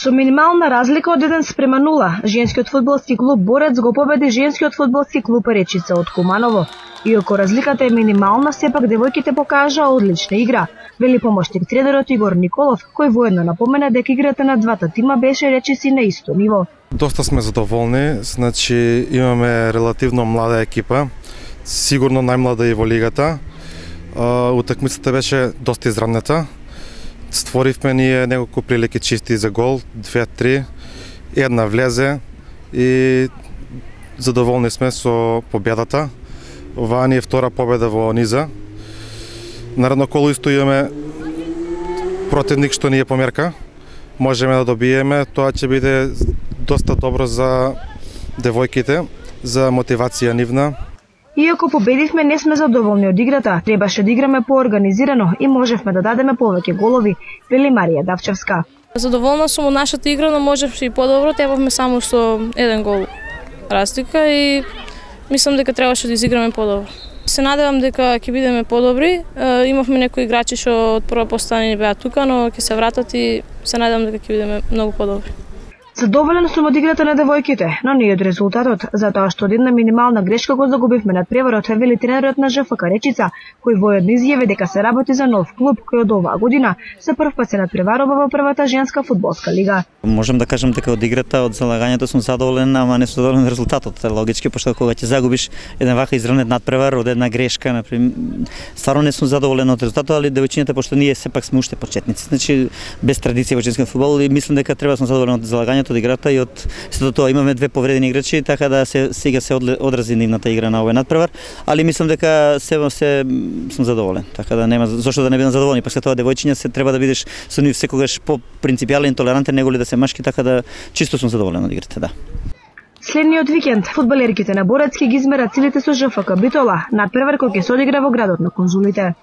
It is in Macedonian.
Со минимална разлика од 1:0, женскиот фудбалски клуб Борец го победи женскиот фудбалски клуб Речица од Куманово. Иако разликата е минимална, сепак девојките покажаа одлична игра, вели помошник тренерот Игор Николов, кој воедно напомена дека играта на двата тима беше речиси на исто ниво. Доста сме задоволни, значи имаме релативно млада екипа, сигурно најмлада и во лигата. Утакмицата беше доста изравната. Створивме ние неколку прилики чисти за гол, 2-3, една влезе и задоволни сме со победата. Оваа ни е втора победа во низа. Наредно коло исто имаме противник што ни е померка. Можеме да добиеме, тоа ќе биде доста добро за девојките, за мотивација нивна. Иако победивме, не сме задоволни од играта, требаше да играме поорганизирано и можевме да дадеме повеќе голови, вели Марија Давчевска. Задоволна сум од нашата игра, но можеше и подобро, требавме само со еден гол разлика и мислам дека требаше да изиграме подобро. Се надевам дека ќе бидеме подобри, имавме некои играчи што од прва постана не беа тука, но ќе се вратат и се надевам дека ќе бидеме многу подобри. Задоволен сум од играта на девојките, но не од резултатот, затоа што од една минимална грешка го загубивме надпреварот, вели тренерот на ЖФК Речица, кој воедно изјави дека се работи за нов клуб кој од оваа година за прв пат се надпреварува во првата женска фудбалска лига. Можам да кажам дека од играта, од залагањето сум задоволен, ама не сум задоволен од резултатот. Логички, пошто кога ќе загубиш еден вака изравнет надпревар од една грешка, например, стварно не сум задоволен од резултатот, али девојчињата, пошто ние сепак сме уште почетници, значи без традиција во женскиот фудбал, и мислам дека треба да сум задоволен од залагањето, од играта и од сето тоа. Имаме две повредени играчи, така да сега се одрази нивната игра на овој надпревар, али мислам дека се сум задоволен. Така да нема зошто да не бидам задоволен, па се тоа девојчиња се треба да бидеш со нив секогаш по-принципијален, толерантен него ли да се машки, така да чисто сум задоволен од играта, да. Следниот викенд фудбалерките на Борец ќе ги измерат силите со ЖФК Битола, надпревар кој ќе се одигра во градот на конзулите.